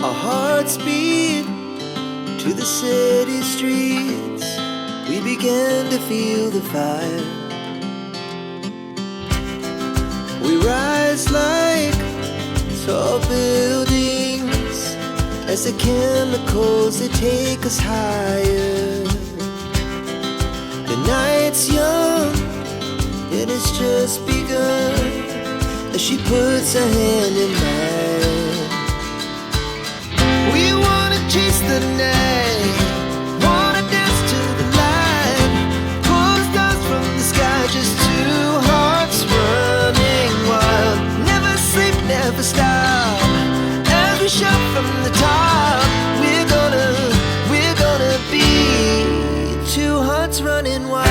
Our hearts beat to the city streets. We began to feel the fire. We rise like tall buildings as the chemicals, they take us higher. The night's young, it has just begun, as she puts her hand in mine. We wanna chase the night, wanna dance to the light, pull the stars from the sky, just two hearts running wild. Never sleep, never stop, as we shout from the top. We're gonna be two hearts running wild.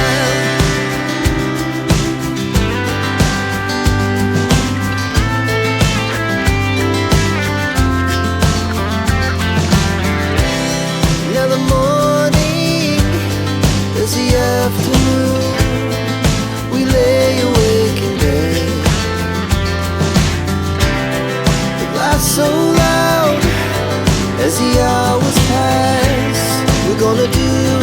Now the morning is the afternoon. We lay awake in bed. The glass so loud as the hours pass. We're gonna do